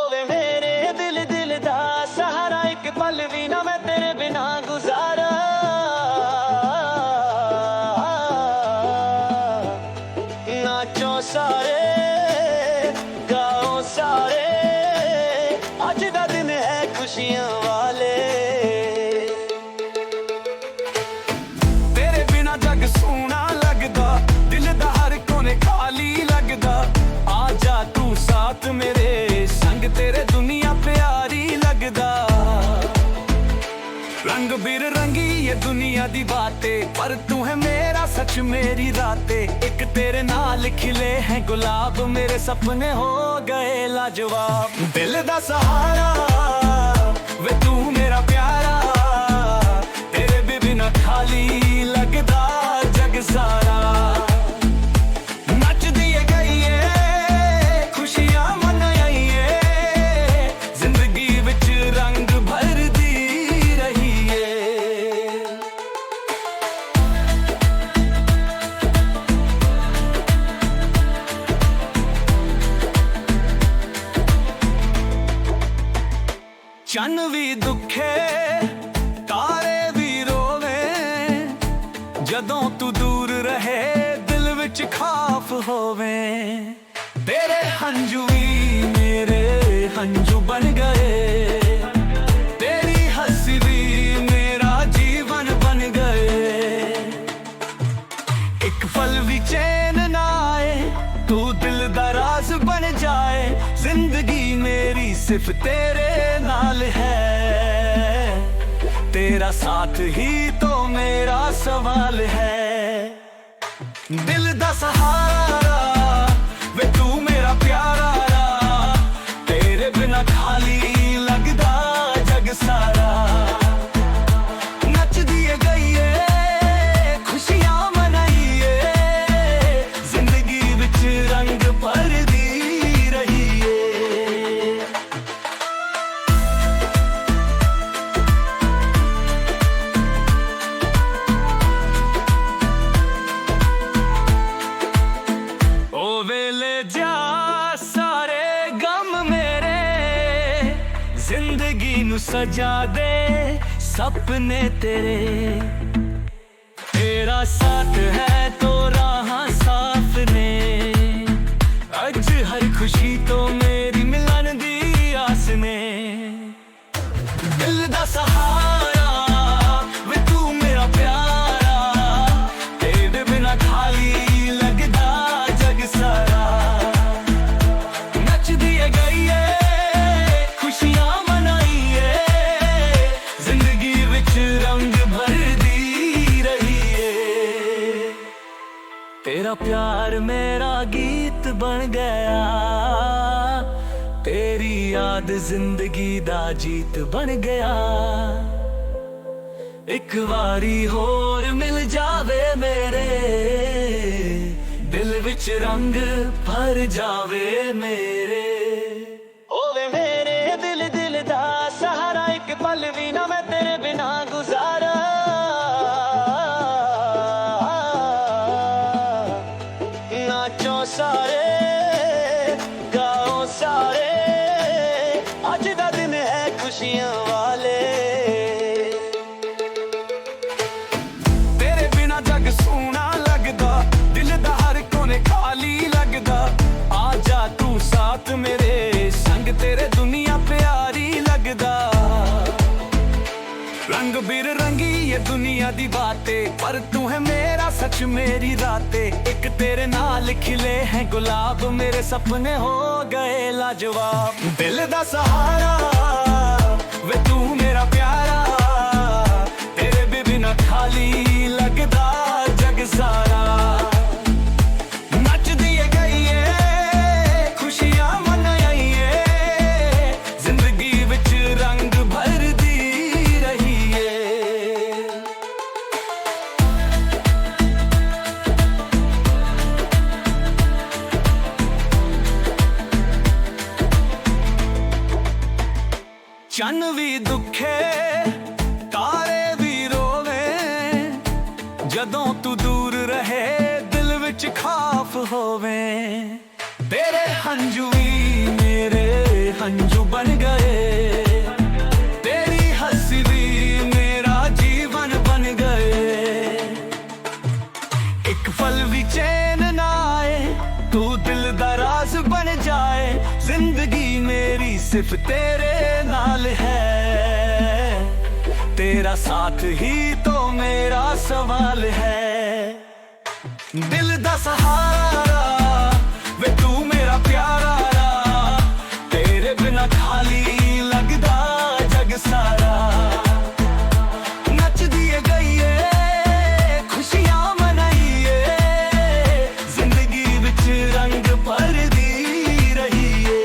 होवे मेरे दिल दिल दा सहारा, एक पल भी ना मैं तेरे बिना गुजारा। नाचो सारे गाओ सारे, आज दा दिन है खुशियां वाले। तेरे बिना जग सोना लगदा, दिल दा हर कोने खाली लगदा। आजा तू साथ मेरे संग, तेरे दुनिया प्यारी लगदा। रंग बिरंगी ये दुनिया दी बातें, पर तू है मेरा सच मेरी रातें। एक तेरे नाल खिले हैं गुलाब, मेरे सपने हो गए लाजवाब। दिल दा सहारा वे तू मेरा प्यारा, तेरे भी बिना खाली लगदा जग सारा। नच दिए गईए खुशियां मनाइए, जिंदगी विच रंग भर दी रहीए। चन्न भी दुखे तारे भी रोवे, जदों तू दूर रहे दिल विच खाफ होवे। तेरे हंजू भी मेरे हंजू बन गए, तेरी हंसी भी मेरा जीवन बन गए। एक पल भी चैन ना आए, तू दिल दा राज बन जाए। जिंदगी मेरी सिर्फ तेरे नाल है, तेरा साथ ही तो मेरा सवाल है। दिल दा सहारा वे तू मेरा प्यारा, तेरे बिना खाली लगदा जग सारा। नच दिए गईए खुशियां मनाइए, जिंदगी विच रंग भर दी रहीए। ओ वेले जा सारे गम मेरे, जिंदगी नू सजा दे सपने तेरे। तेरा साथ है तो राह साफ ने, अज हर खुशी तो मेरी मिलन दी आस ने। दिल दा सहारा वे तू मेरा प्यारा, तेरे बिना खाली लगदा जग सारा। नच दिए गईए खुशियां मनाइए, जिंदगी विच रंग भर दी रहीए। तेरा प्यार मेरा गीत बन गया, तेरी याद जिंदगी दा जीत बन गया। एक बारी होर मिल जावे मेरे, दिल विच रंग भर जावे मेरे। होवे मेरे दिल दिल दा सहारा, एक पल भी ना मैं तेरे बिना गुजारा। नाचो सारे गाओ सारे, आज दा दिन है खुशियां वाले। तेरे बिना जग सोना लगदा, दिल दा हर कोने खाली लगदा। आजा तू साथ मेरे संग, तेरे दुनिया प्यारी लगदा। रंग बिरंगी ये दुनिया दी बातें, पर तू है मेरा सच मेरी रातें। एक तेरे नाल खिले हैं गुलाब, मेरे सपने हो गए लाजवाब। दिल दा सहारा वे तू मेरा प्यारा, तेरे भी बिना खाली लगदा जग सारा। नच दिए गईए खुशियां मनाइए, जिंदगी विच रंग भर दी रहीए। चन्न भी दुखे तारे भी रोवे, जदों तू दूर रहे दिल विच खाफ होवे। तेरे हंजू भी मेरे हंजू बन गए, तेरी हंसी भी मेरा जीवन बन गए। एक पल भी चैन ना आए, तू दिल दा राज बन जाए, जिंदगी मेरी सिर्फ तेरे नाल है, तेरा साथ ही तो मेरा सवाल है। दिल दा सहारा वे तू मेरा प्यारा, तेरे बिना खाली लगदा जग सारा। नच दिए गईए खुशियां मनाइए, जिंदगी विच रंग भर दी रहीए।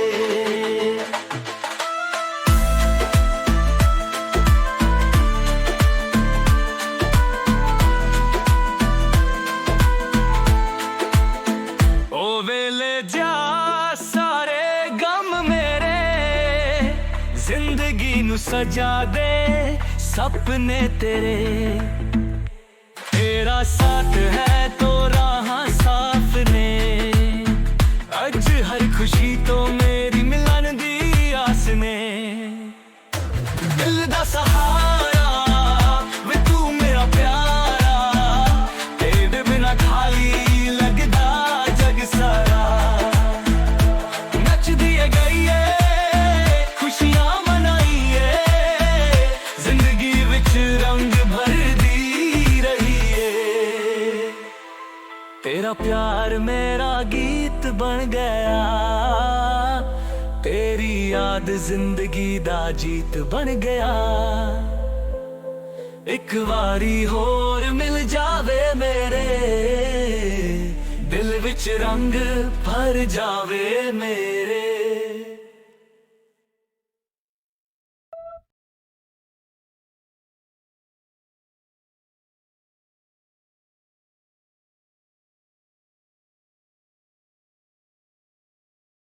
ओ वेले जा सारे गम मेरे, जिंदगी नू सजा दे सपने तेरे। तेरा साथ है तो राहां साफ ने, अज हर खुशी तो मेरी मिलन दी आस ने। दिल दा सहारा वे तू मेरा प्यारा, तेरे बिना खाली लगदा जग सारा। नच दिए गईए खुशियां मनाइए, जिंदगी विच रंग भर दी रहीए। तेरा प्यार मेरा गीत बन गया, तेरी याद जिंदगी दा जीत बन गया। एक वारी होर मिल जावे मेरे, दिल विच रंग भर जावे मेरे।